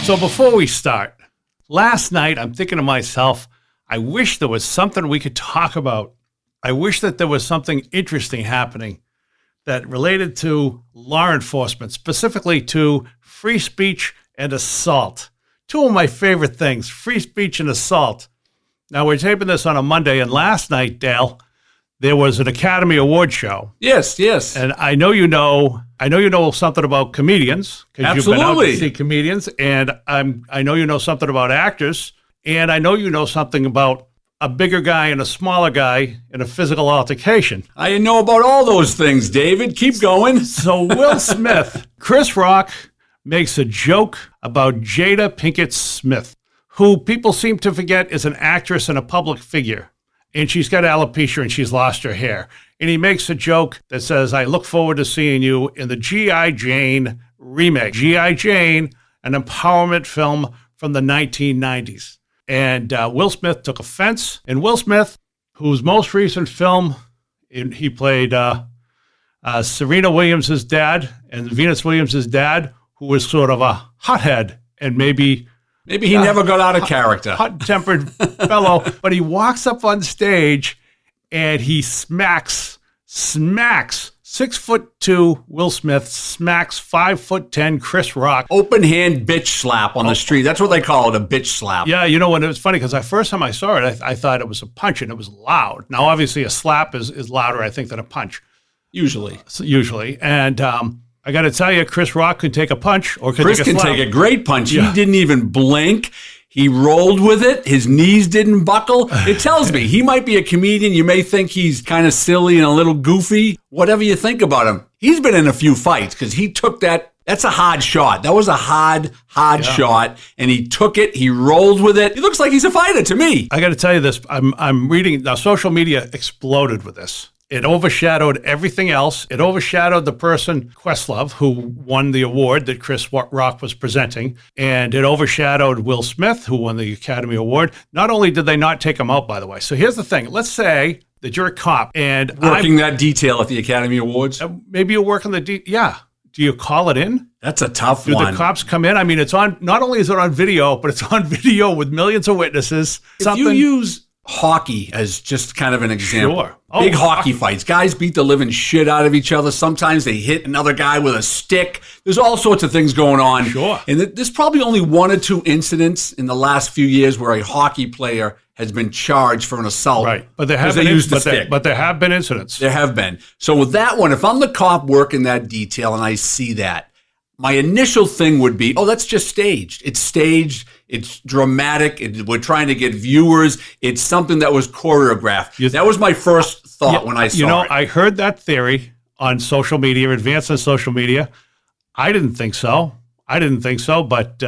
So before we start, last night I'm thinking to myself, I wish there was something we could talk about. I wish that there was something interesting happening that related to law enforcement, specifically to free speech and assault. Two of my favorite things, free speech and assault. Now, we're taping this on a Monday, and last night, Dale, there was an Academy Award show. Yes. And I know you know something about comedians, because you've been out to see comedians, and I know you know something about actors, and I know you know something about a bigger guy and a smaller guy in a physical altercation. I know about all those things, David. Keep going. So Will Smith, Chris Rock makes a joke about Jada Pinkett Smith, who people seem to forget is an actress and a public figure. And she's got alopecia and she's lost her hair. And he makes a joke that says, I look forward to seeing you in the G.I. Jane remake. G.I. Jane, an empowerment film from the 1990s. And Will Smith took offense. And Will Smith, whose most recent film, he played Serena Williams' dad and Venus Williams' dad, who was sort of a hothead and maybe he never got out of character. Hot-tempered fellow. But he walks up on stage and he smacks 6'2" Will Smith, smacks 5'10" Chris Rock. Open hand bitch slap on the street. That's what they call it, a bitch slap. Yeah, you know what? It was funny because the first time I saw it, I thought it was a punch and it was loud. Now, obviously, a slap is louder, I think, than a punch. Usually. And I got to tell you, Chris Rock can take a punch or can take a slap. Chris can take a great punch. Yeah. He didn't even blink. He rolled with it. His knees didn't buckle. It tells me he might be a comedian. You may think he's kind of silly and a little goofy. Whatever you think about him, he's been in a few fights because he took that. That's a hard shot. That was a hard shot, and he took it. He rolled with it. He looks like he's a fighter to me. I got to tell you this. I'm reading now. Social media exploded with this. It overshadowed everything else. It overshadowed the person, Questlove, who won the award that Chris Rock was presenting. And it overshadowed Will Smith, who won the Academy Award. Not only did they not take him out, by the way. So here's the thing. Let's say that you're a cop and working that detail at the Academy Awards. Maybe you're working the yeah. Do you call it in? That's a tough one. Do the cops come in? I mean, it's on. Not only is it on video, but it's on video with millions of witnesses. If you use hockey as just kind of an example. Sure. Big hockey fights. Guys beat the living shit out of each other. Sometimes they hit another guy with a stick. There's all sorts of things going on. Sure. And there's probably only one or two incidents in the last few years where a hockey player has been charged for an assault. Right. But there have been incidents. There have been. So with that one, if I'm the cop working that detail and I see that, my initial thing would be, oh, that's just staged. It's staged. It's dramatic. We're trying to get viewers. It's something that was choreographed. That was my first thought when I saw it. I heard that theory on social media, advanced on social media. I didn't think so, but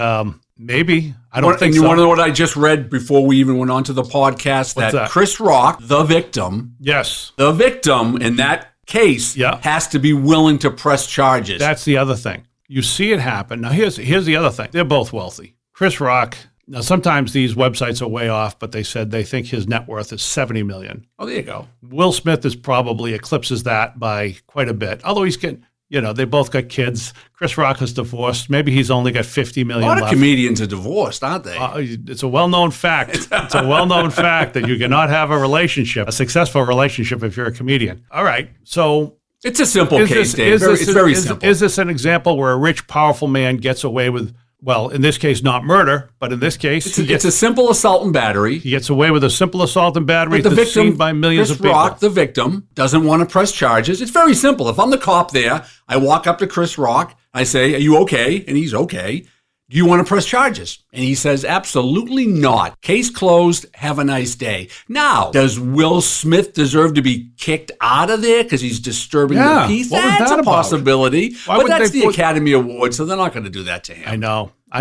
maybe. I don't think so. You want to know what I just read before we even went on to the podcast? What's that? Chris Rock, the victim. Yes. The victim in that case has to be willing to press charges. That's the other thing. You see it happen. Now, here's the other thing. They're both wealthy. Chris Rock, now sometimes these websites are way off, but they said they think his net worth is $70 million. Oh, there you go. Will Smith is probably eclipses that by quite a bit. Although he's getting, they both got kids. Chris Rock is divorced. Maybe he's only got $50 million left. A lot of comedians are divorced, aren't they? It's a well-known fact. It's a well-known fact that you cannot have a successful relationship if you're a comedian. All right, so... It's a simple case, Dave. It's very simple. Is this an example where a rich, powerful man gets away with, well, in this case, not murder, but in this case... It's a simple assault and battery. He gets away with a simple assault and battery that's seen by millions of people. Chris Rock, the victim, doesn't want to press charges. It's very simple. If I'm the cop there, I walk up to Chris Rock, I say, are you okay? And he's okay. Do you want to press charges? And he says, absolutely not. Case closed. Have a nice day. Now, does Will Smith deserve to be kicked out of there because he's disturbing the peace? That's a possibility. But that's the Academy Award, so they're not going to do that to him. I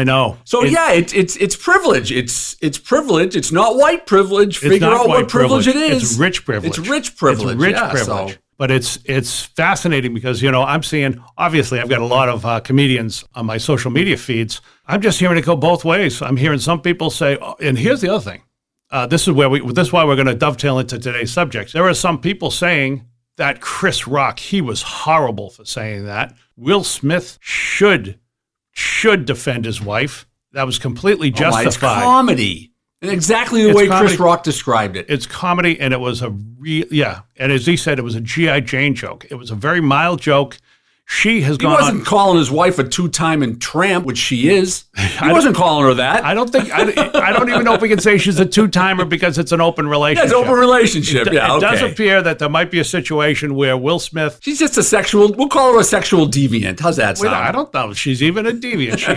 know. So it's privilege. It's privilege. It's not white privilege. Figure out what privilege it is. It's rich privilege. It's rich privilege. So. But it's fascinating because, I'm seeing, obviously I've got a lot of comedians on my social media feeds. I'm just hearing it go both ways. I'm hearing some people say, and here's the other thing. This is why we're going to dovetail into today's subject. There are some people saying that Chris Rock, he was horrible for saying that. Will Smith should defend his wife. That was completely It's justified. comedy. And exactly the way Chris Rock described it. It's comedy, and it was and as he said, it was a G.I. Jane joke. It was a very mild joke. She has gone. He wasn't calling his wife a two-time tramp, which she is. He wasn't calling her that. I don't think. I don't even know if we can say she's a two-timer because it's an open relationship. Yeah, it's an open relationship. It does appear that there might be a situation where Will Smith. She's just a sexual. We'll call her a sexual deviant. How's that sound? I don't know. She's even a deviant. She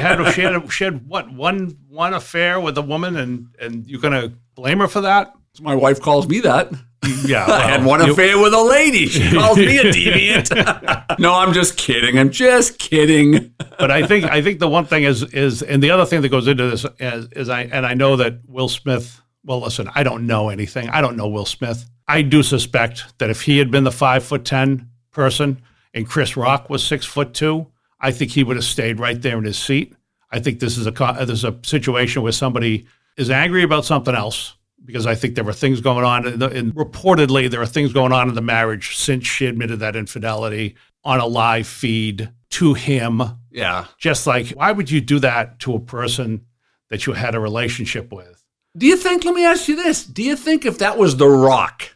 had what one affair with a woman, and you're gonna blame her for that? My wife calls me that. Yeah, I had one affair with a lady. She calls me a deviant. No, I'm just kidding. But I think the one thing is, and the other thing that goes into this is I know that Will Smith. Well, listen, I don't know anything. I don't know Will Smith. I do suspect that if he had been the 5'10" person and Chris Rock was 6'2", I think he would have stayed right there in his seat. I think this is a situation where somebody is angry about something else. Because I think there were things going on, and reportedly there are things going on in the marriage since she admitted that infidelity on a live feed to him. Yeah. Just like, why would you do that to a person that you had a relationship with? Do you think, let me ask you this, do you think if that was The Rock,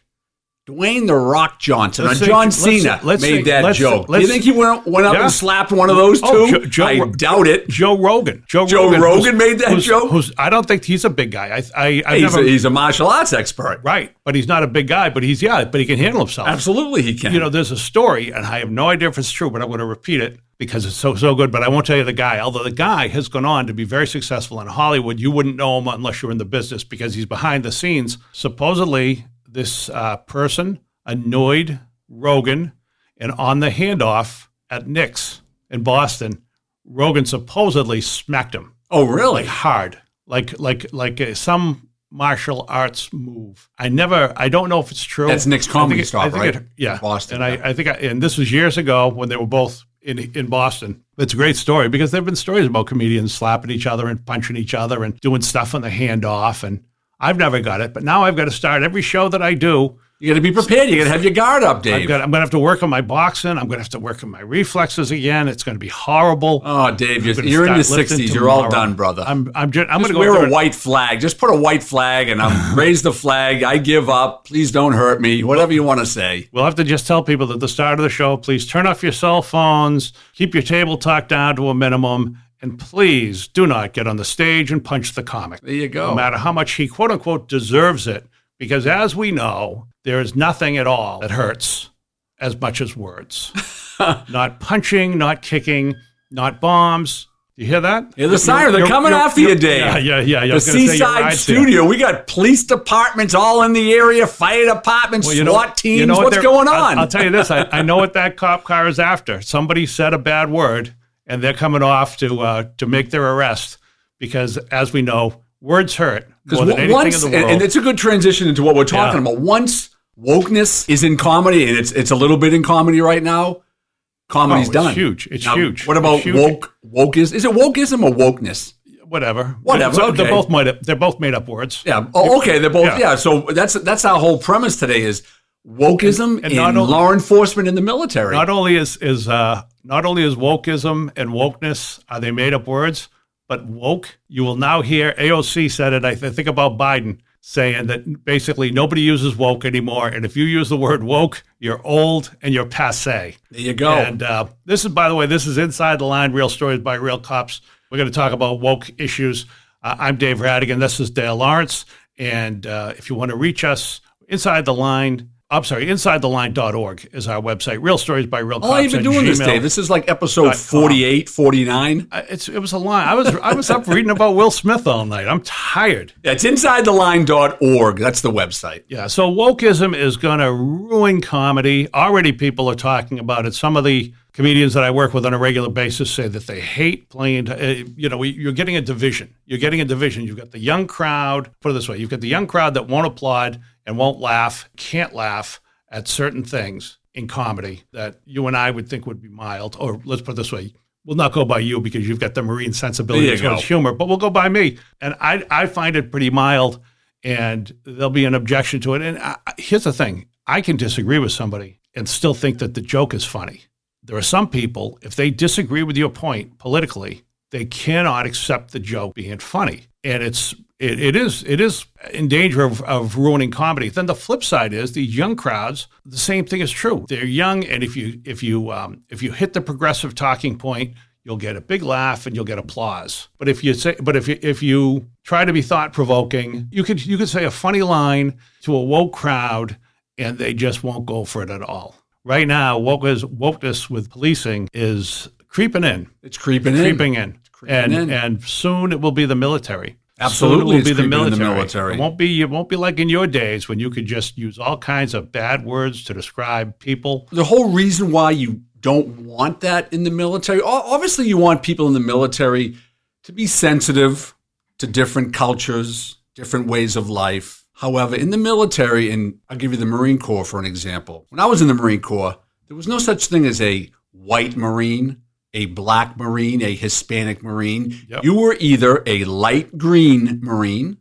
Dwayne "The Rock" Johnson, or John Cena made that joke, do you think he went up and slapped one of those two? I doubt it. Joe Rogan. Joe Rogan made that joke? I don't think he's a big guy. He's a martial arts expert. Right, but he's not a big guy, but he can handle himself. Absolutely he can. There's a story, and I have no idea if it's true, but I'm going to repeat it because it's so good, but I won't tell you the guy. Although the guy has gone on to be very successful in Hollywood, you wouldn't know him unless you're in the business because he's behind the scenes. Supposedly, this person annoyed Rogan, and on the handoff at Nick's in Boston, Rogan supposedly smacked him. Oh, really? Like hard, like some martial arts move. I don't know if it's true. That's Nick's Comedy Stop, right? Yeah, Boston. And and this was years ago when they were both in Boston. It's a great story because there have been stories about comedians slapping each other and punching each other and doing stuff on the handoff, and I've never got it, but now I've got to start every show that I do. You got to be prepared. You got to have your guard up, Dave. I'm going to have to work on my boxing. I'm going to have to work on my reflexes again. It's going to be horrible. Oh, Dave, you're in your 60s. You're all done, brother. I'm going to go wear a white flag. Just put a white flag and raise the flag. I give up. Please don't hurt me. Whatever you want to say. We'll have to just tell people at the start of the show, please turn off your cell phones, keep your table talk down to a minimum, and please do not get on the stage and punch the comic. There you go. No matter how much he, quote unquote, deserves it. Because as we know, there is nothing at all that hurts as much as words. Not punching, not kicking, not bombs. You hear that? Yeah, the siren. They're coming after you, Dave. Yeah. The Seaside Studio. We got police departments all in the area, fire departments, SWAT teams. What's going on? I'll tell you this. I know what that cop car is after. Somebody said a bad word, and they're coming off to make their arrest. Because as we know, words hurt more than anything in the world. And it's a good transition into what we're talking about. Once wokeness is in comedy, and it's a little bit in comedy right now, comedy's done. It's huge. It's huge. What about wokeism? Is it wokeism or wokeness? Whatever. So okay. They're both made up words. Yeah. Oh, okay. They're both. Yeah. So that's our whole premise today is wokeism and law enforcement in the military. Not only is wokeism and wokeness are they made up words, but woke, you will now hear, AOC said it, I think about Biden, saying that basically nobody uses woke anymore. And if you use the word woke, you're old and you're passé. There you go. And this is, by the way, this is Inside the Line, Real Stories by Real Cops. We're going to talk about woke issues. I'm Dave Rattigan. This is Dale Lawrence. And if you want to reach us, InsideTheLine.org is our website. Real Stories by Real Cops. How long have you been doing this, Dave? This is like episode 48, 49. It was a lie. I was up reading about Will Smith all night. I'm tired. Yeah, it's InsideTheLine.org. That's the website. Yeah, so wokeism is going to ruin comedy. Already people are talking about it. Some of the comedians that I work with on a regular basis say that they hate playing, you're getting a division. You've got the young crowd, put it this way, you've got the young crowd that won't applaud and won't laugh, can't laugh at certain things in comedy that you and I would think would be mild. Or let's put it this way, we'll not go by you because you've got the marine sensibility as well as humor, but we'll go by me. And I find it pretty mild, and there'll be an objection to it. And here's the thing, I can disagree with somebody and still think that the joke is funny. There are some people, if they disagree with your point politically, they cannot accept the joke being funny. And it is in danger of ruining comedy. Then the flip side is these young crowds, the same thing is true. They're young, and if you hit the progressive talking point, you'll get a big laugh and you'll get applause. But if you try to be thought provoking, you could say a funny line to a woke crowd, and they just won't go for it at all. Right now, wokeness with policing is creeping in. It's creeping in. And soon it will be the military. Absolutely, soon it will be the military. It won't be like in your days when you could just use all kinds of bad words to describe people. The whole reason why you don't want that in the military, obviously you want people in the military to be sensitive to different cultures, different ways of life. However, in the military, and I'll give you the Marine Corps for an example. When I was in the Marine Corps, there was no such thing as a white Marine, a black Marine, a Hispanic Marine. Yep. You were either a light green Marine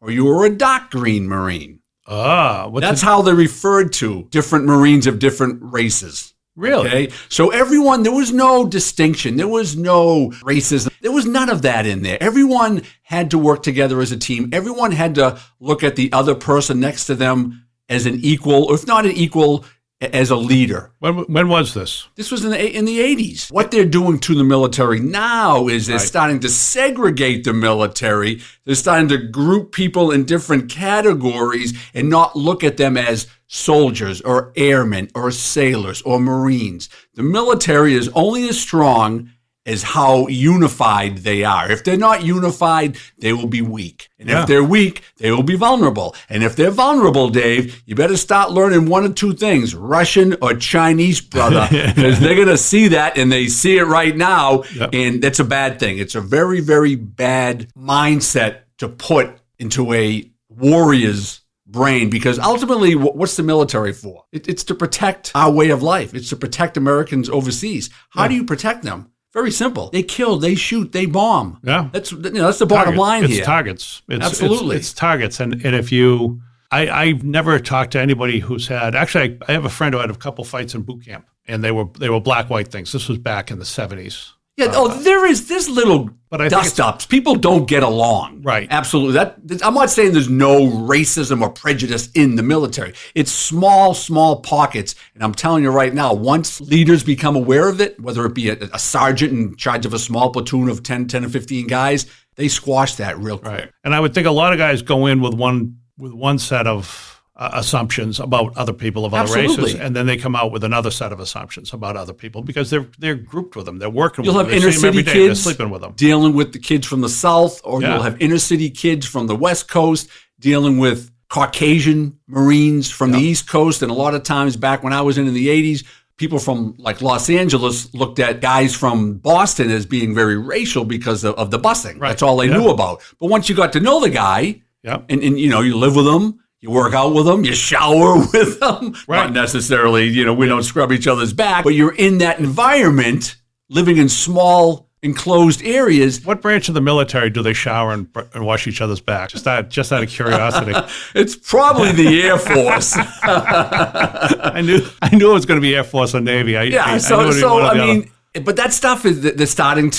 or you were a dark green Marine. That's how they referred to different Marines of different races. Really? Okay. So there was no distinction. There was no racism. There was none of that in there. Everyone had to work together as a team. Everyone had to look at the other person next to them as an equal, or if not an equal, as a leader. When was this? This was in the 80s. What they're doing to the military now is they're starting to segregate the military. They're starting to group people in different categories and not look at them as soldiers or airmen or sailors or Marines. The military is only as strong as how unified they are. If they're not unified, they will be weak. And if they're weak, they will be vulnerable. And if they're vulnerable, Dave, you better start learning one of two things, Russian or Chinese, brother, because they're going to see that, and they see it right now, and that's a bad thing. It's a very, very bad mindset to put into a warrior's brain, because ultimately, what's the military for? It's to protect our way of life. It's to protect Americans overseas. How do you protect them? Very simple. They kill, they shoot, they bomb. Yeah. That's the bottom line here. It's targets. Absolutely. It's targets. And if you, I've never talked to anybody who's had, actually, I have a friend who had a couple fights in boot camp, and they were black-white things. This was back in the 70s. Yeah, there's little dust-ups. People don't get along. Right. Absolutely. I'm not saying there's no racism or prejudice in the military. It's small pockets. And I'm telling you right now, once leaders become aware of it, whether it be a sergeant in charge of a small platoon of 10 or 15 guys, they squash that real quick. Right. And I would think a lot of guys go in with one set of assumptions about other people of other races, and then they come out with another set of assumptions about other people because they're grouped with them. They're working with them. You'll have inner city kids they're sleeping with them, dealing with the kids from the South, or you'll have inner city kids from the West Coast dealing with Caucasian Marines from the East Coast. And a lot of times back when I was in the 80s, people from like Los Angeles looked at guys from Boston as being very racial because of the busing. Right. That's all they knew about. But once you got to know the guy, and you live with him, you work out with them, you shower with them. Right. Not necessarily, we don't scrub each other's back, but you're in that environment, living in small, enclosed areas. What branch of the military do they shower and wash each other's back? Just out of curiosity. It's probably the Air Force. I knew it was going to be Air Force or Navy. But that stuff is starting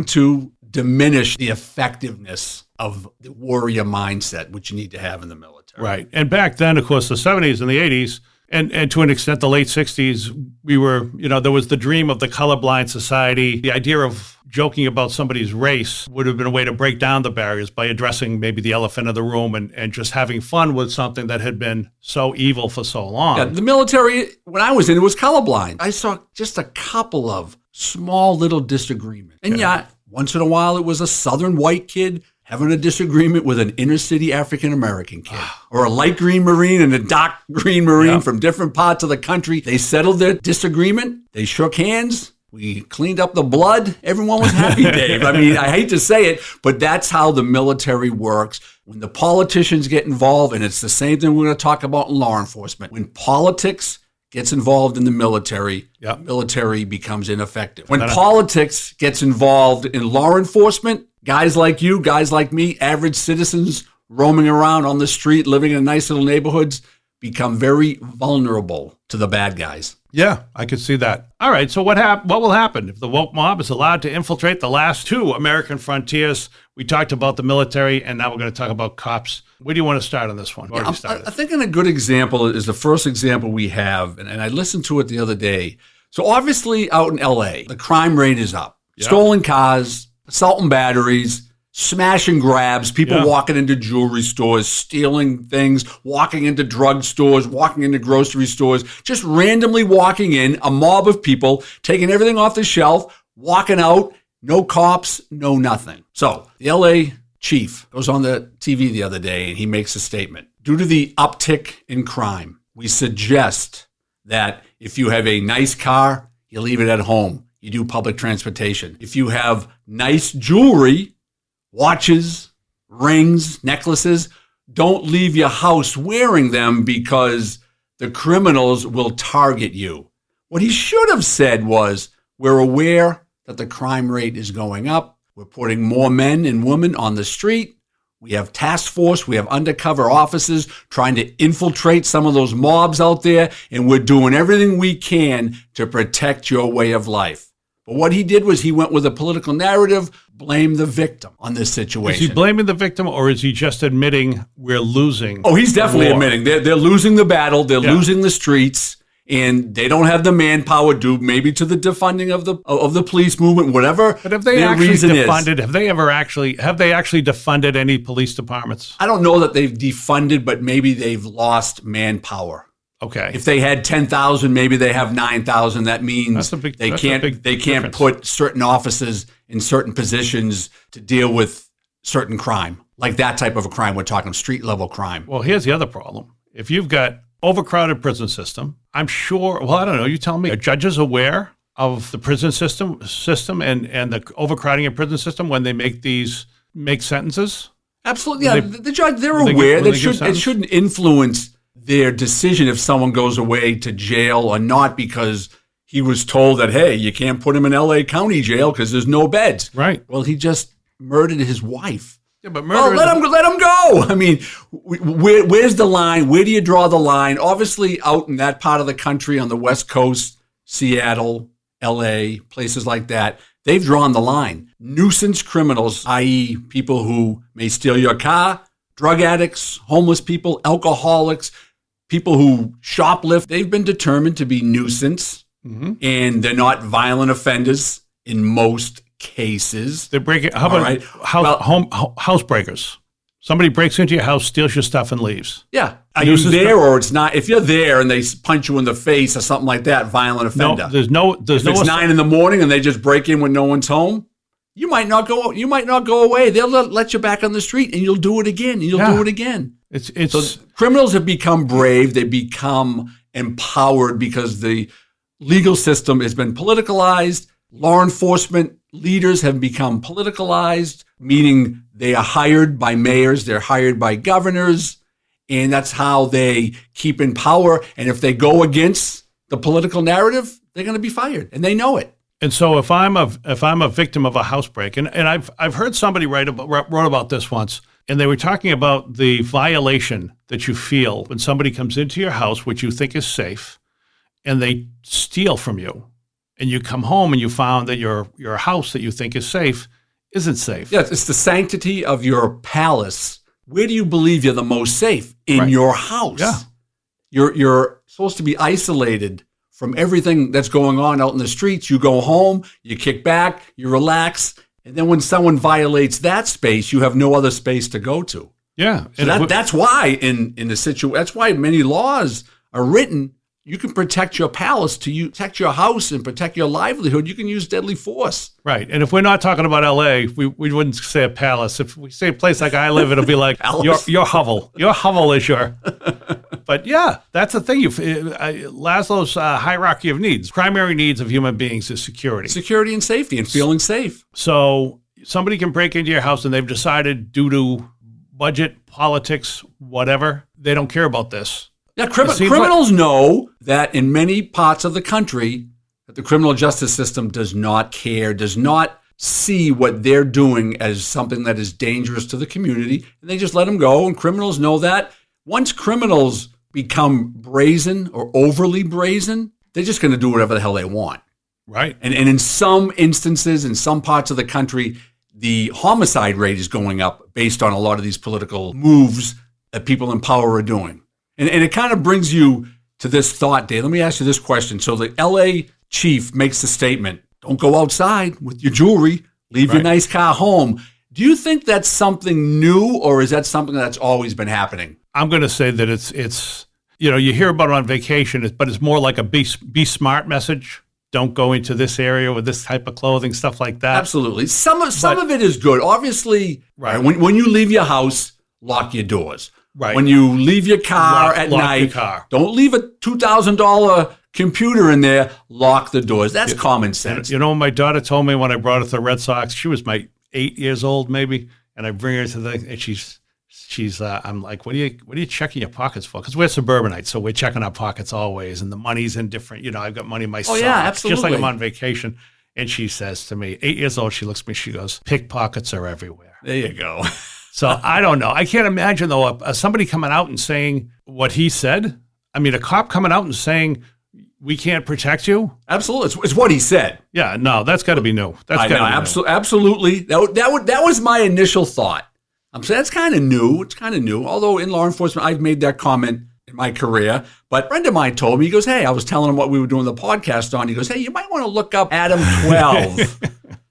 to diminish the effectiveness of the warrior mindset, which you need to have in the military. Right. And back then, of course, the 70s and the 80s, and to an extent the late 60s, we were, there was the dream of the colorblind society. The idea of joking about somebody's race would have been a way to break down the barriers by addressing maybe the elephant in the room and just having fun with something that had been so evil for so long. Yeah, the military, when I was in it, was colorblind. I saw just a couple of small little disagreements. And once in a while, it was a Southern white kid having a disagreement with an inner city African-American kid, or a light green Marine and a dark green Marine from different parts of the country. They settled their disagreement. They shook hands. We cleaned up the blood. Everyone was happy, Dave. I mean, I hate to say it, but that's how the military works. When the politicians get involved, and it's the same thing we're going to talk about in law enforcement, when politics gets involved in the military becomes ineffective. When politics gets involved in law enforcement, guys like you, guys like me, average citizens roaming around on the street, living in nice little neighborhoods, become very vulnerable to the bad guys. Yeah, I could see that. All right, so what will happen if the woke mob is allowed to infiltrate the last two American frontiers? We talked about the military, and now we're going to talk about cops. Where do you want to start on this one? I think a good example is the first example we have, and I listened to it the other day. So obviously out in L.A., the crime rate is up. Yeah. Stolen cars, assault and batteries, smash and grabs, people walking into jewelry stores, stealing things, walking into drug stores, walking into grocery stores, just randomly walking in, a mob of people, taking everything off the shelf, walking out, no cops, no nothing. So the LA chief goes on the TV the other day and he makes a statement. Due to the uptick in crime, we suggest that if you have a nice car, you leave it at home. You do public transportation. If you have nice jewelry, watches, rings, necklaces, don't leave your house wearing them because the criminals will target you. What he should have said was, we're aware that the crime rate is going up. We're putting more men and women on the street. We have task force. We have undercover officers trying to infiltrate some of those mobs out there, and we're doing everything we can to protect your way of life. But what he did was he went with a political narrative, blame the victim on this situation. Is he blaming the victim, or is he just admitting we're losing? Oh, he's definitely admitting they're losing the battle. They're losing the streets, and they don't have the manpower due maybe to the defunding of the police movement, whatever. But have they actually defunded? Have they actually defunded any police departments? I don't know that they've defunded, but maybe they've lost manpower. Okay. If they had 10,000, maybe they have 9,000. That means they can't put certain officers in certain positions to deal with certain crime, like that type of a crime. We're talking street level crime. Well, here's the other problem. If you've got overcrowded prison system, I'm sure, well, I don't know, you tell me, are judges aware of the prison system and the overcrowding of prison system when they make sentences? Absolutely. Yeah, the judge, they're aware that it shouldn't influence their decision if someone goes away to jail or not because he was told that, hey, you can't put him in L.A. County jail because there's no beds. Right. Well, he just murdered his wife. Yeah, but murder. Let him go. I mean, where's the line? Where do you draw the line? Obviously, out in that part of the country on the West Coast, Seattle, L.A., places like that, they've drawn the line. Nuisance criminals, i.e. people who may steal your car, drug addicts, homeless people, alcoholics, people who shoplift, they've been determined to be nuisance, and they're not violent offenders in most cases. They're breaking. How about housebreakers? Somebody breaks into your house, steals your stuff, and leaves. Yeah, are you there or it's not? If you're there and they punch you in the face or something like that, violent offender. No, there's no. If it's 9 a.m. and they just break in when no one's home, you might not go. You might not go away. They'll let you back on the street, and you'll do it again, and you'll do it again. So criminals have become brave. They become empowered because the legal system has been politicalized. Law enforcement leaders have become politicalized, meaning they are hired by mayors, they're hired by governors, and that's how they keep in power. And if they go against the political narrative, they're going to be fired, and they know it. And so if I'm a victim of a housebreak, and I've heard somebody wrote about this once, and they were talking about the violation that you feel when somebody comes into your house, which you think is safe, and they steal from you, and you come home and you found that your house that you think is safe isn't safe. Yes, it's the sanctity of your palace. Where do you believe you're the most safe? In your house. Yeah. You're supposed to be isolated from everything that's going on out in the streets. You go home, you kick back, you relax, and then when someone violates that space, you have no other space to go to. Yeah. So that's why that's why many laws are written. You can protect your palace, protect your house and protect your livelihood. You can use deadly force. Right. And if we're not talking about L.A., we wouldn't say a palace. If we say a place like I live, it'll be like your hovel. Your hovel is your... But yeah, that's the thing. Maslow's hierarchy of needs. Primary needs of human beings is security. Security and safety and feeling safe. So somebody can break into your house and they've decided due to budget, politics, whatever, they don't care about this. Yeah, criminals know that in many parts of the country that the criminal justice system does not care, does not see what they're doing as something that is dangerous to the community, and they just let them go. And criminals know that. Once criminals become brazen or overly brazen, they're just going to do whatever the hell they want. Right. And in some instances, in some parts of the country, the homicide rate is going up based on a lot of these political moves that people in power are doing. And it kind of brings you to this thought, Dave. Let me ask you this question. So the LA chief makes the statement, don't go outside with your jewelry, leave your nice car home. Do you think that's something new, or is that something that's always been happening? I'm going to say that it's you hear about it on vacation, but it's more like a be smart message. Don't go into this area with this type of clothing, stuff like that. Absolutely. Some of it is good. Obviously, right. When you leave your house, lock your doors. Right. When you leave your car at night, don't leave a $2,000 computer in there. Lock the doors. That's common sense. You know, my daughter told me when I brought her to the Red Sox, she was 8 years old maybe, and I bring her to and she's I'm like, what are you checking your pockets for? Because we're suburbanites, so we're checking our pockets always, and the money's in different. I've got money in my socks, absolutely. Just like I'm on vacation. And she says to me, 8 years old, she looks at me, she goes, pickpockets are everywhere. There you go. So I don't know. I can't imagine, though, somebody coming out and saying what he said. I mean, a cop coming out and saying, we can't protect you? Absolutely. It's what he said. Yeah, no, that's got to be new. Absolutely. That was my initial thought. I'm saying that's kind of new. It's kind of new. Although in law enforcement, I've made that comment in my career. But a friend of mine told me, he goes, hey, I was telling him what we were doing the podcast on. He goes, hey, you might want to look up Adam 12.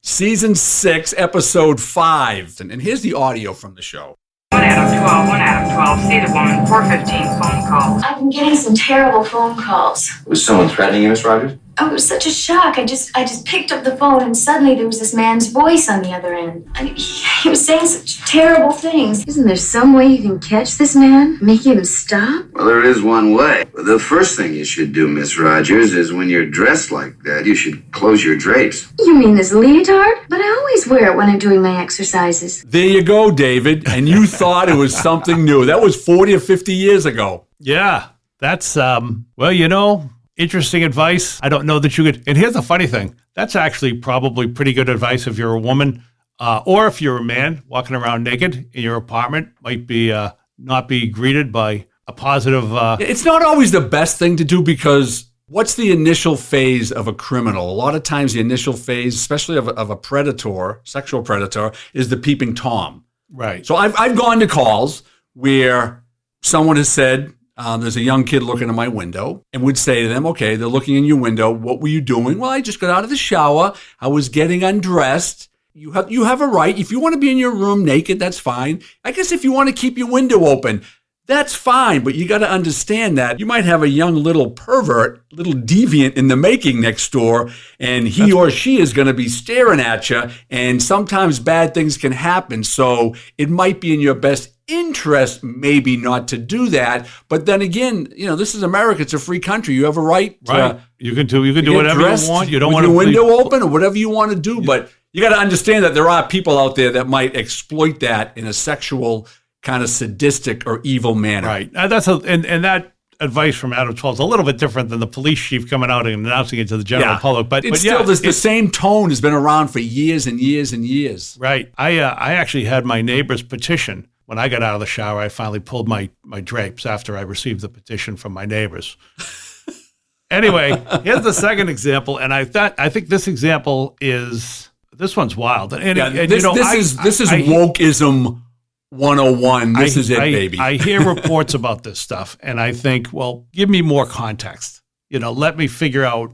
Season 6, episode 5. And here's the audio from the show. 1 Adam 12, see the woman, 415 phone call. I've been getting some terrible phone calls. Was someone threatening you, Miss Rogers? Oh, it was such a shock. I just picked up the phone and suddenly there was this man's voice on the other end. He was saying such terrible things. Isn't there some way you can catch this man? Make him stop? Well, there is one way. The first thing you should do, Miss Rogers, is when you're dressed like that, you should close your drapes. You mean this leotard? But I always wear it when I'm doing my exercises. There you go, David. And you thought it was something new. That was 40 or 50 years ago. Yeah, that's, interesting advice. I don't know that you could. And here's the funny thing. That's actually probably pretty good advice if you're a woman or if you're a man walking around naked in your apartment. Might be not be greeted by a positive. It's not always the best thing to do because what's the initial phase of a criminal? A lot of times the initial phase, especially of a predator, sexual predator, is the peeping Tom. Right. So I've gone to calls where someone has said, there's a young kid looking in my window and would say to them, okay, they're looking in your window. What were you doing? Well, I just got out of the shower. I was getting undressed. You have a right. If you want to be in your room naked, that's fine. I guess if you want to keep your window open, that's fine. But you got to understand that you might have a young little pervert, little deviant in the making next door, and he or she is going to be staring at you. And sometimes bad things can happen. So it might be in your best interest maybe not to do that, but then again, this is America. It's a free country. You have a right. You can do whatever you want. You don't want your window open or whatever you want to do, but you got to understand that there are people out there that might exploit that in a sexual kind of sadistic or evil manner. Right. And that advice from Adam 12 is a little bit different than the police chief coming out and announcing it to the general public. But it's still the same tone has been around for years and years and years. Right. I actually had my neighbor's petition. When I got out of the shower, I finally pulled my drapes after I received the petition from my neighbors. Anyway, here's the second example, and I think this example this one's wild. This is wokeism 101. This is it, baby. I hear reports about this stuff, and I think, well, give me more context. Let me figure out,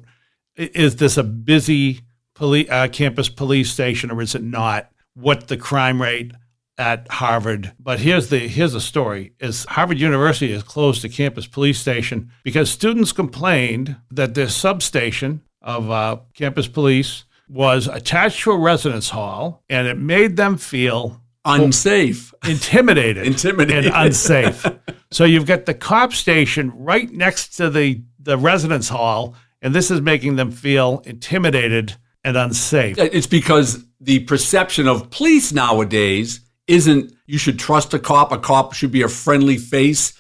is this a busy campus police station or is it not? What the crime rate at Harvard. But here's the story, is Harvard University has closed the campus police station because students complained that their substation of campus police was attached to a residence hall and it made them feel unsafe, intimidated, and unsafe. So you've got the cop station right next to the residence hall, and this is making them feel intimidated and unsafe. It's because the perception of police nowadays isn't you should trust a cop should be a friendly face,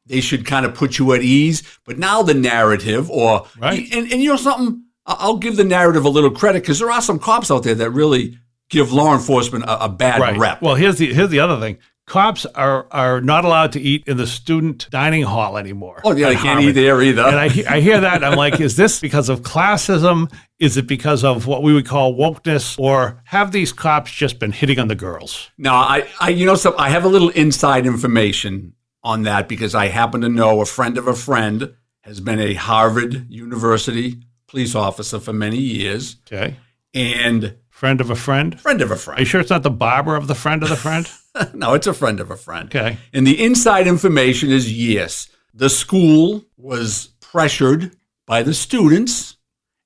they should kind of put you at ease. But now the narrative, and something, I'll give the narrative a little credit because there are some cops out there that really give law enforcement a bad rep. Well, here's the other thing. cops are not allowed to eat in the student dining hall anymore. Oh, yeah, at they can't eat Harvard. there either. And I hear that, and I'm like, is this because of classism? Is it because of what we would call wokeness? Or have these cops just been hitting on the girls? No, I I have a little inside information on that because I happen to know a friend of a friend has been a Harvard University police officer for many years. Okay. And Friend of a friend? friend of a Are you friend. sure it's not the barber of the friend of the friend? No, it's a friend of a friend. Okay. And the inside information is yes, the school was pressured by the students.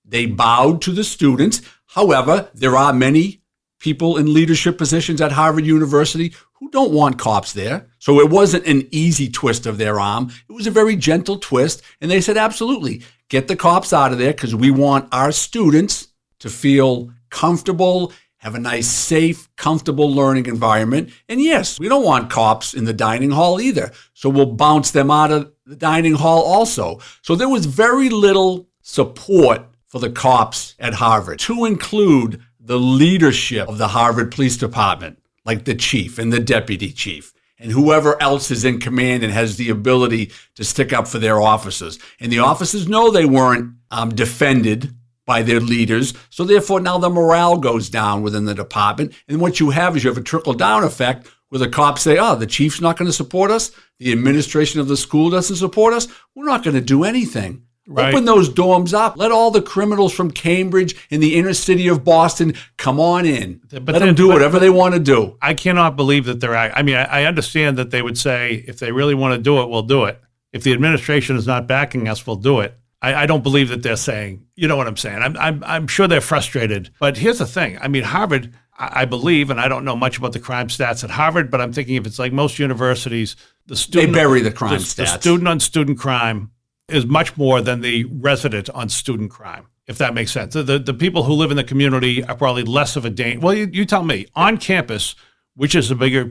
They bowed to the students. However, there are many people in leadership positions at Harvard University who don't want cops there. So it wasn't an easy twist of their arm. It was a very gentle twist. And they said, absolutely, get the cops out of there because we want our students to feel comfortable, have a nice, safe, comfortable learning environment. And yes, we don't want cops in the dining hall either. So we'll bounce them out of the dining hall also. So there was very little support for the cops at Harvard, to include the leadership of the Harvard Police Department, like the chief and the deputy chief, and whoever else is in command and has the ability to stick up for their officers. And the officers know they weren't defended by their leaders. So therefore, now the morale goes down within the department. And what you have is you have a trickle-down effect where the cops say, oh, the chief's not going to support us. The administration of the school doesn't support us. We're not going to do anything. Right. Open those dorms up. Let all the criminals from Cambridge and the inner city of Boston come on in. But Let them do whatever they want to do. I cannot believe that I understand that they would say, if they really want to do it, we'll do it. If the administration is not backing us, we'll do it. I don't believe that they're saying, you know what I'm saying? I'm sure they're frustrated. But here's the thing. I mean, Harvard, I believe, and I don't know much about the crime stats at Harvard, but I'm thinking if it's like most universities, They bury the crime stats. The student on student crime is much more than the resident on student crime, if that makes sense. The people who live in the community are probably less of a danger. Well, you tell me. On campus, which is a bigger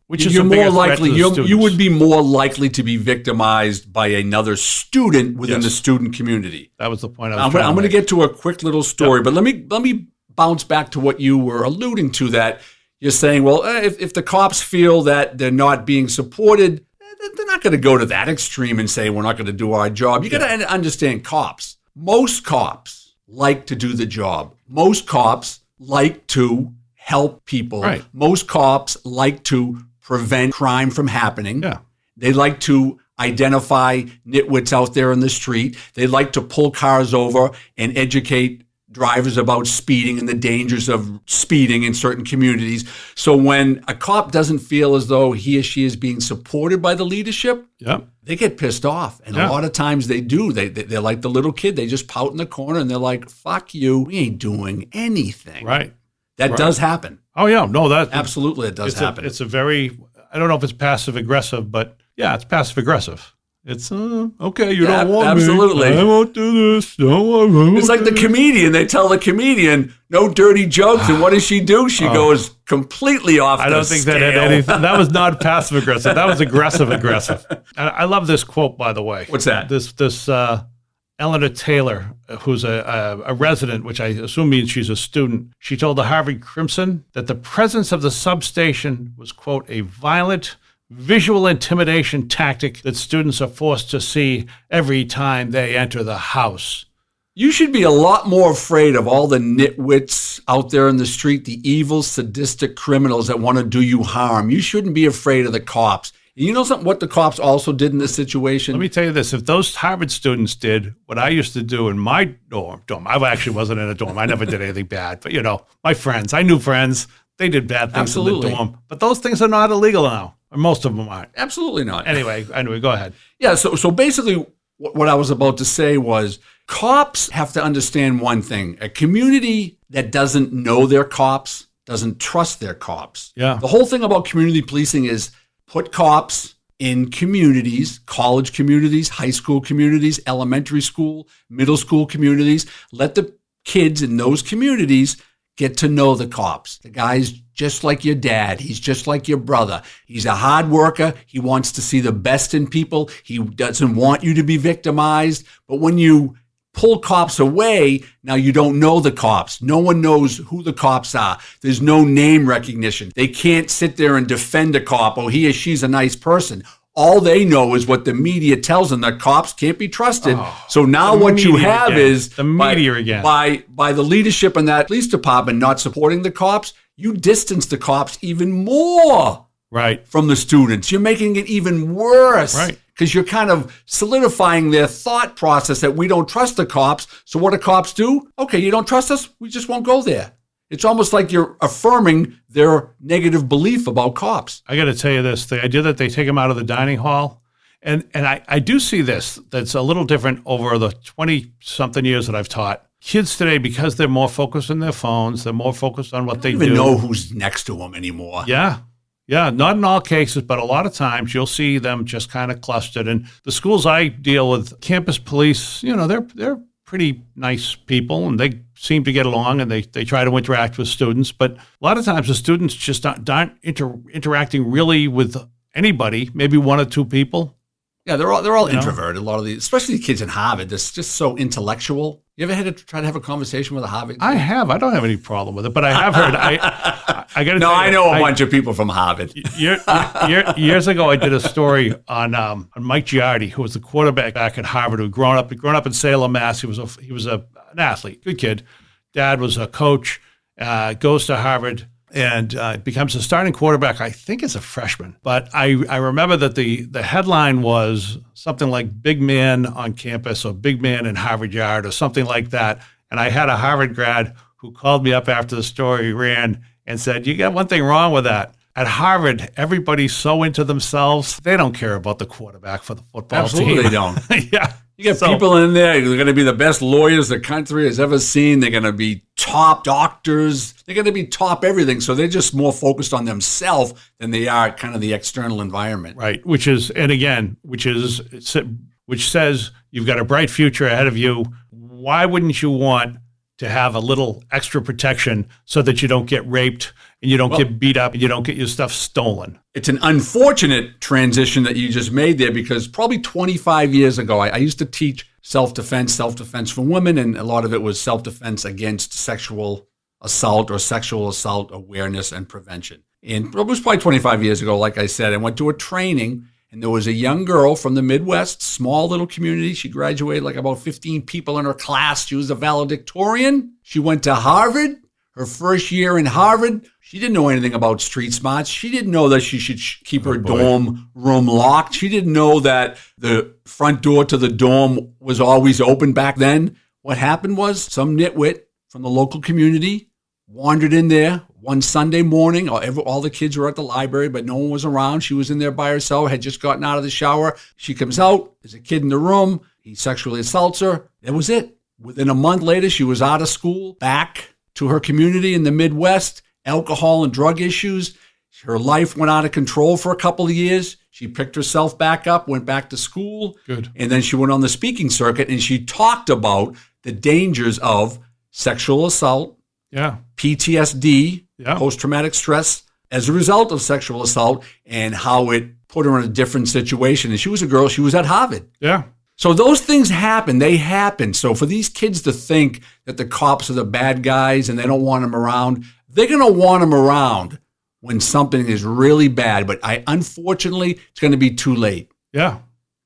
which is You're a bigger more threat to likely. the You students? would be more likely to be victimized by another student within Yes. the student community. That was the point I was I'm trying going to make. get to a quick little story, but let me bounce back to what you were alluding to. That you're saying, well, if the cops feel that they're not being supported, they're not going to go to that extreme and say we're not going to do our job. You got to understand cops. Most cops like to do the job. Most cops like to help people. Right. Most cops like to prevent crime from happening. Yeah. They like to identify nitwits out there in the street. They like to pull cars over and educate drivers about speeding and the dangers of speeding in certain communities. So when a cop doesn't feel as though he or she is being supported by the leadership, Yep. they get pissed off. And Yeah. a lot of times they do. They're like the little kid. They just pout in the corner and they're like, fuck you. We ain't doing anything. Right. That Right. does happen. Oh yeah. No, that Absolutely, it does happen. It's a very. I don't know if it's passive aggressive, but yeah, it's passive aggressive. It's okay. You Yeah, don't want absolutely. me. I won't do this. It's like the comedian. They tell the comedian, no dirty jokes. And what does she do? She goes completely off I the don't think that had scale. anything. That was not passive aggressive. That was aggressive aggressive. I love this quote, by the way. What's that? This Eleanor Taylor, who's a resident, which I assume means she's a student. She told the Harvard Crimson that the presence of the substation was, quote, a violent visual intimidation tactic that students are forced to see every time they enter the house. You should be a lot more afraid of all the nitwits out there in the street, the evil, sadistic criminals that want to do you harm. You shouldn't be afraid of the cops. And you know something? What the cops also did in this situation? Let me tell you this. If those Harvard students did what I used to do in my dorm, I actually wasn't in a dorm. I never did anything bad. But, my friends, I knew friends. They did bad things Absolutely. in the dorm. But those things are not illegal now. Or most of them aren't. Absolutely not. Anyway, go ahead. Yeah, so basically what I was about to say was cops have to understand one thing. A community that doesn't know their cops doesn't trust their cops. Yeah. The whole thing about community policing is put cops in communities, college communities, high school communities, elementary school, middle school communities. Let the kids in those communities get to know the cops. The guy's just like your dad. He's just like your brother. He's a hard worker. He wants to see the best in people. He doesn't want you to be victimized. But when you pull cops away, now you don't know the cops. No one knows who the cops are. There's no name recognition. They can't sit there and defend a cop. Oh, he or she's a nice person. All they know is what the media tells them, that cops can't be trusted. So now what you have is the media again. By the leadership in that police department not supporting the cops, you distance the cops even more from the students. You're making it even worse. Because you're kind of solidifying their thought process that we don't trust the cops. So what do cops do? Okay, you don't trust us? We just won't go there. It's almost like you're affirming their negative belief about cops. I got to tell you this, the idea that they take them out of the dining hall, and I do see this, that's a little different over the 20-something years that I've taught. Kids today, because they're more focused on their phones, they're more focused on what they do. They don't even know who's next to them anymore. Yeah, not in all cases, but a lot of times you'll see them just kind of clustered. And the schools I deal with, campus police, they're pretty nice people, and they seem to get along, and they try to interact with students. But a lot of times the students just aren't interacting really with anybody, maybe one or two people. Yeah, they're all introverted. A lot of these, especially the kids in Harvard, they're just so intellectual. You ever had to try to have a conversation with a Harvard kid? I have. I don't have any problem with it, but I have heard. I got to. No, I know a bunch of people from Harvard. Years ago, I did a story on Mike Giardi, who was the quarterback back at Harvard, who'd grown up in Salem, Mass. He was an athlete, good kid. Dad was a coach. Goes to Harvard and becomes a starting quarterback. I think as a freshman, but I remember that the headline was something like "Big Man on Campus" or "Big Man in Harvard Yard" or something like that. And I had a Harvard grad who called me up after the story ran and said, "You got one thing wrong with that. At Harvard, everybody's so into themselves, they don't care about the quarterback for the football team." Absolutely, they don't. Yeah. You get people in there, they're going to be the best lawyers the country has ever seen. They're going to be top doctors. They're going to be top everything. So they're just more focused on themselves than they are kind of the external environment. Right, which says you've got a bright future ahead of you. Why wouldn't you want to have a little extra protection so that you don't get raped and you don't get beat up and you don't get your stuff stolen? It's an unfortunate transition that you just made there, because probably 25 years ago, I used to teach self-defense for women, and a lot of it was self-defense against sexual assault or sexual assault awareness and prevention. And it was probably 25 years ago, like I said. I went to a training, and there was a young girl from the Midwest, small little community. She graduated like about 15 people in her class. She was a valedictorian. She went to Harvard. Her first year in Harvard, she didn't know anything about street smarts. She didn't know that she should keep her dorm room locked. She didn't know that the front door to the dorm was always open back then. What happened was some nitwit from the local community wandered in there one Sunday morning. All the kids were at the library, but no one was around. She was in there by herself, had just gotten out of the shower. She comes out, there's a kid in the room. He sexually assaults her. That was it. Within a month later, she was out of school, back to her community in the Midwest, alcohol and drug issues. Her life went out of control for a couple of years. She picked herself back up, went back to school. Good. And then she went on the speaking circuit, and she talked about the dangers of sexual assault, PTSD, post-traumatic stress as a result of sexual assault, and how it put her in a different situation. And she was a girl, she was at Harvard. Yeah. So those things happen. They happen. So for these kids to think that the cops are the bad guys and they don't want them around, they're going to want them around when something is really bad. But unfortunately, it's going to be too late. Yeah.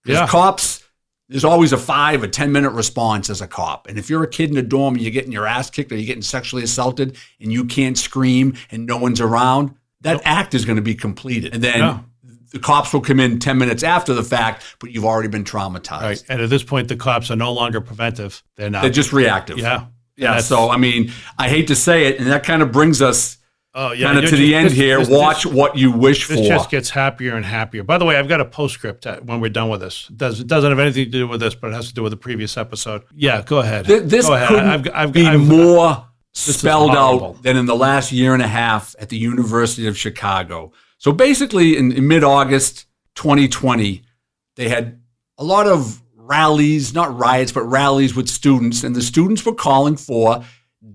Because cops, there's always a 5 or 10 minute response as a cop. And if you're a kid in a dorm and you're getting your ass kicked or you're getting sexually assaulted and you can't scream and no one's around, that act is going to be completed. And then the cops will come in 10 minutes after the fact, but you've already been traumatized. Right. And at this point, the cops are no longer preventive. They're not. They're just reactive. Yeah. Yeah. So, I mean, I hate to say it, and that kind of brings us kind of to the end here. Watch what you wish for. This just gets happier and happier. By the way, I've got a postscript when we're done with this. It doesn't have anything to do with this, but it has to do with the previous episode. Yeah, go ahead. This couldn't be more spelled out than in the last year and a half at the University of Chicago. So basically, in mid-August 2020, they had a lot of rallies, not riots, but rallies with students. And the students were calling for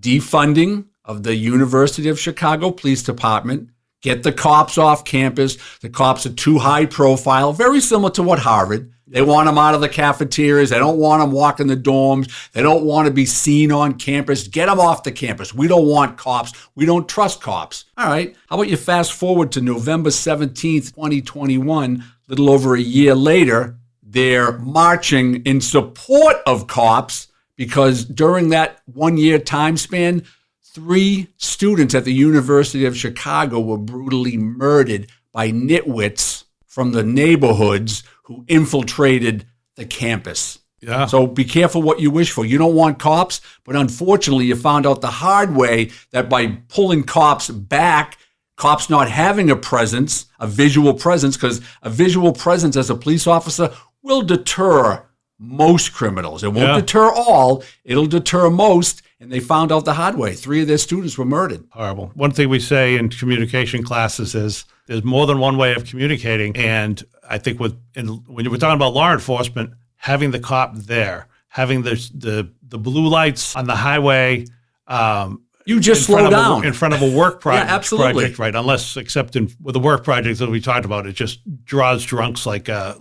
defunding of the University of Chicago Police Department, Get the cops off campus. The cops are too high profile, very similar to what Harvard. They want them out of the cafeterias. They don't want them walking the dorms. They don't want to be seen on campus. Get them off the campus. We don't want cops. We don't trust cops. All right. How about you fast forward to November 17th, 2021, a little over a year later, they're marching in support of cops because during that 1 year time span, 3 students at the University of Chicago were brutally murdered by nitwits from the neighborhoods who infiltrated the campus. Yeah. So be careful what you wish for. You don't want cops, but unfortunately you found out the hard way that by pulling cops back, cops not having a presence, a visual presence, because a visual presence as a police officer will deter most criminals. It won't deter all. It'll deter most. And they found out the hard way. 3 of their students were murdered. Horrible. One thing we say in communication classes is there's more than one way of communicating. And I think when we're talking about law enforcement, having the cop there, having the blue lights on the highway, you just slow down in front of a work project. Yeah, absolutely. Project, right? Unless, except with the work projects that we talked about, it just draws drunks like a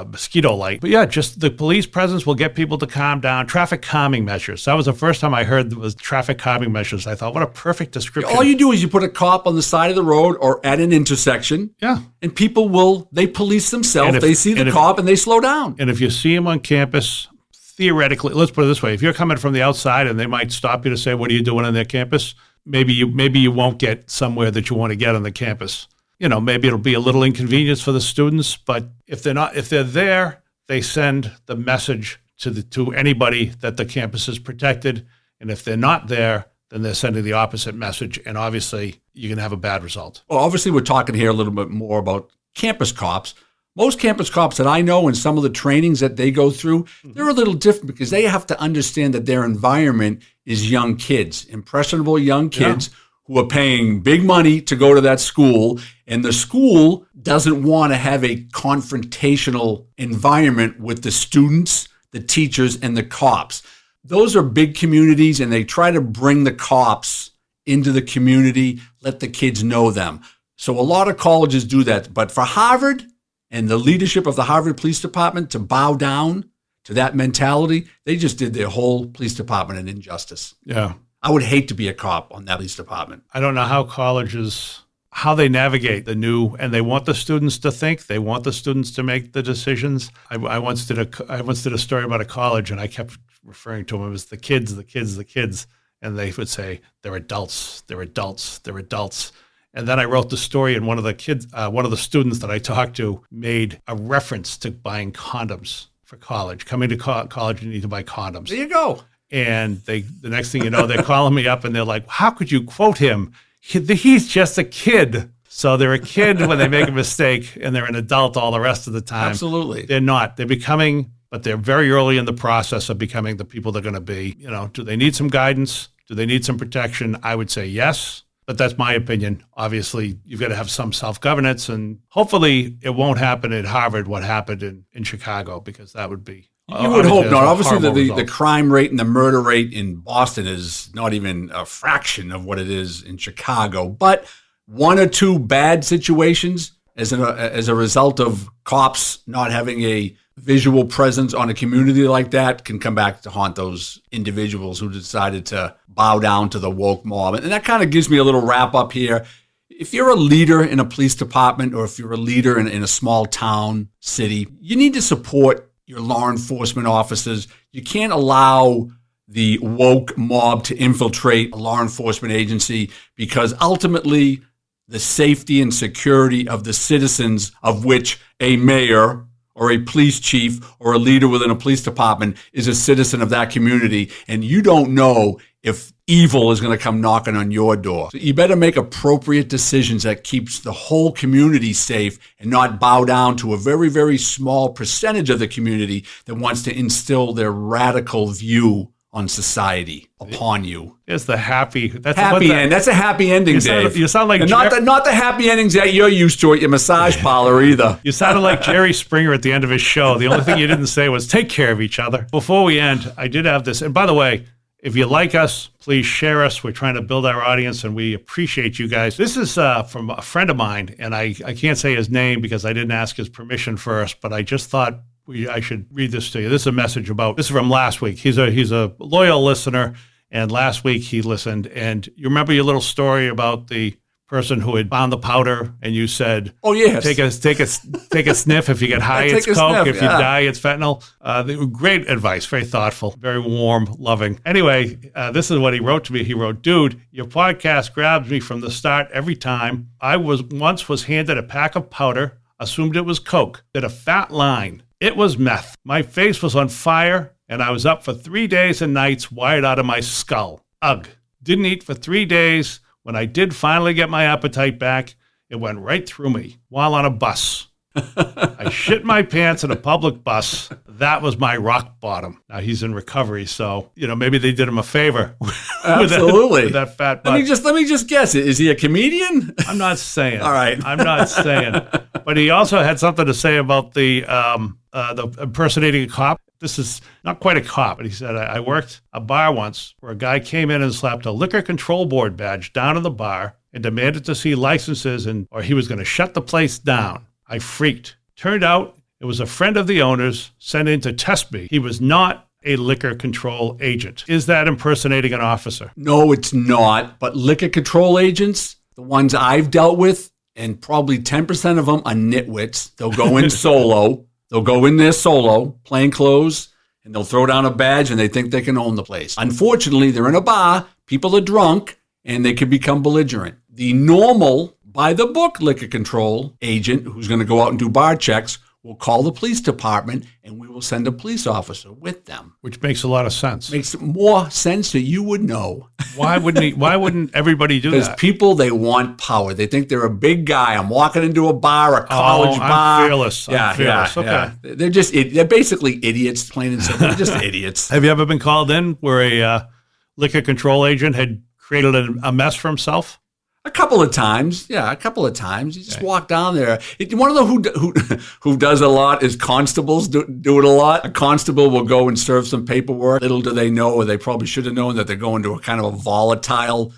mosquito light. But yeah, just the police presence will get people to calm down. Traffic calming measures. That was the first time I heard was traffic calming measures. I thought, what a perfect description. All you do is you put a cop on the side of the road or at an intersection. Yeah. And people they police themselves. They see the cop and they slow down. And if you see him on campus, theoretically, let's put it this way: if you're coming from the outside and they might stop you to say, "What are you doing on their campus?" Maybe you won't get somewhere that you want to get on the campus. Maybe it'll be a little inconvenience for the students, but if they're there, they send the message to anybody that the campus is protected, and if they're not there, then they're sending the opposite message, and obviously you're going to have a bad result. Well, obviously we're talking here a little bit more about campus cops. Most campus cops that I know and some of the trainings that they go through, they're a little different because they have to understand that their environment is young kids, impressionable young kids who are paying big money to go to that school. And the school doesn't want to have a confrontational environment with the students, the teachers, and the cops. Those are big communities, and they try to bring the cops into the community, let the kids know them. So a lot of colleges do that. But for Harvard, and the leadership of the Harvard Police Department to bow down to that mentality, they just did their whole police department an injustice. Yeah. I would hate to be a cop on that police department. I don't know how colleges, how they navigate the new, and they want the students to think, they want the students to make the decisions. I once did a story about a college, and I kept referring to them as the kids, and they would say, they're adults, they're adults, they're adults. And then I wrote the story, and one of the students that I talked to made a reference to buying condoms for college. Coming to college, you need to buy condoms. There you go. And the next thing you know, they're calling me up, and they're like, how could you quote him? He's just a kid. So they're a kid when they make a mistake, and they're an adult all the rest of the time. Absolutely. They're not. They're becoming, but they're very early in the process of becoming the people they're going to be. Do they need some guidance? Do they need some protection? I would say yes. But that's my opinion. Obviously, you've got to have some self-governance, and hopefully it won't happen at Harvard what happened in Chicago, because that would be... You would hope not. Obviously, the crime rate and the murder rate in Boston is not even a fraction of what it is in Chicago. But 1 or 2 bad situations as a result of cops not having a visual presence on a community like that can come back to haunt those individuals who decided to bow down to the woke mob. And that kind of gives me a little wrap up here. If you're a leader in a police department, or if you're a leader in a small town, city, you need to support your law enforcement officers. You can't allow the woke mob to infiltrate a law enforcement agency, because ultimately the safety and security of the citizens, of which a mayor or a police chief or a leader within a police department is a citizen of that community, and you don't know if evil is going to come knocking on your door. So you better make appropriate decisions that keeps the whole community safe, and not bow down to a very, very small percentage of the community that wants to instill their radical view on society upon you. It's the happy end. That's a happy ending, Dave. You sound like and not the happy endings that you're used to at your massage parlor either. You sounded like Jerry Springer at the end of his show. The only thing you didn't say was take care of each other. Before we end, I did have this. And by the way, If you like us, please share us. We're trying to build our audience, and we appreciate you guys. This is from a friend of mine, and I can't say his name because I didn't ask his permission first, but I just thought I should read this to you. This is a message this is from last week. He's a loyal listener, and last week he listened. And you remember your little story about the person who had found the powder, and you said, "Oh yes, take a sniff. If you get high, it's coke. If you die, it's fentanyl." They were great advice, very thoughtful, very warm, loving. Anyway, this is what he wrote to me. He wrote, "Dude, your podcast grabs me from the start every time. I once was handed a pack of powder, assumed it was coke, did a fat line. It was meth. My face was on fire, and I was up for 3 days and nights, wired out of my skull. Ugh. Didn't eat for 3 days." When I did finally get my appetite back, it went right through me while on a bus. I shit my pants in a public bus. That was my rock bottom. Now he's in recovery, so maybe they did him a favor. Absolutely, with that fat butt. Let me just guess. Is he a comedian? I'm not saying. All right, I'm not saying. But he also had something to say about the impersonating a cop. This is not quite a cop, but he said, I worked a bar once where a guy came in and slapped a liquor control board badge down in the bar and demanded to see licenses or he was going to shut the place down. I freaked. Turned out it was a friend of the owner's sent in to test me. He was not a liquor control agent. Is that impersonating an officer? No, it's not. But liquor control agents, the ones I've dealt with, and probably 10% of them are nitwits. They'll go in solo. They'll go in there solo, plain clothes, and they'll throw down a badge and they think they can own the place. Unfortunately, they're in a bar, people are drunk, and they can become belligerent. The normal, by-the-book liquor control agent who's going to go out and do bar checks will call the police department and we will send a police officer with them. Which makes a lot of sense. Makes more sense that you would know. Why wouldn't everybody do that? Because people, they want power. They think they're a big guy. I'm walking into a bar, a college bar. I'm fearless. I'm fearless. Okay. Yeah. They're basically idiots, plain and simple. They're just idiots. Have you ever been called in where a liquor control agent had created a mess for himself? A couple of times. Yeah, a couple of times. You just walk down there. One of the who does a lot is constables do it a lot. A constable will go and serve some paperwork. Little do they know, or they probably should have known, that they're going to a kind of a volatile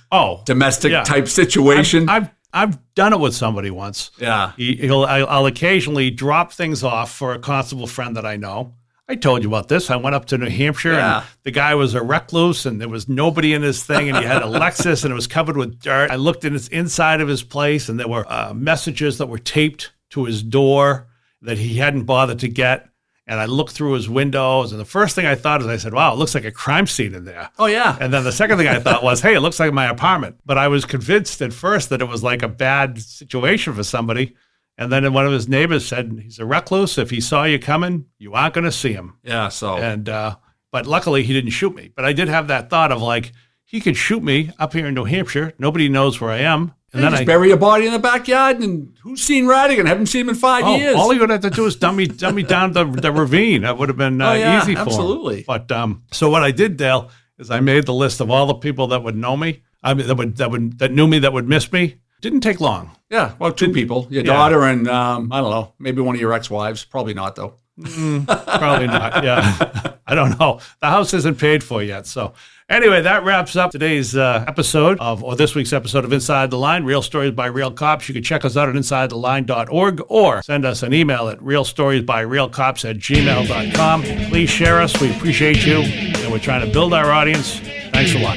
domestic type situation. I've done it with somebody once. Yeah. I'll occasionally drop things off for a constable friend that I know. I told you about this. I went up to New Hampshire, and the guy was a recluse, and there was nobody in his thing, and he had a Lexus, and it was covered with dirt. I looked in his inside of his place, and there were messages that were taped to his door that he hadn't bothered to get. And I looked through his windows, and the first thing I thought is, I said, wow, it looks like a crime scene in there. Oh, yeah. And then the second thing I thought was, hey, it looks like my apartment. But I was convinced at first that it was like a bad situation for somebody. And then one of his neighbors said, he's a recluse. If he saw you coming, you aren't going to see him. Yeah, so. And but luckily, he didn't shoot me. But I did have that thought of like, he could shoot me up here in New Hampshire. Nobody knows where I am. And then just bury a body in the backyard, and who's seen Rattigan? Haven't seen him in 5 years. All he would have to do is dump me down the ravine. That would have been easy for him. Absolutely. But so what I did, Dale, is I made the list of all the people that would know me, that knew me, that would miss me. Didn't take long. Yeah, well, two people, your daughter and, I don't know, maybe one of your ex-wives. Probably not, though. Probably not, yeah. I don't know. The house isn't paid for yet. So anyway, that wraps up today's this week's episode of Inside the Line, Real Stories by Real Cops. You can check us out at InsideTheLine.org or send us an email at realstoriesbyrealcops@gmail.com. Please share us. We appreciate you, and we're trying to build our audience. Thanks a lot.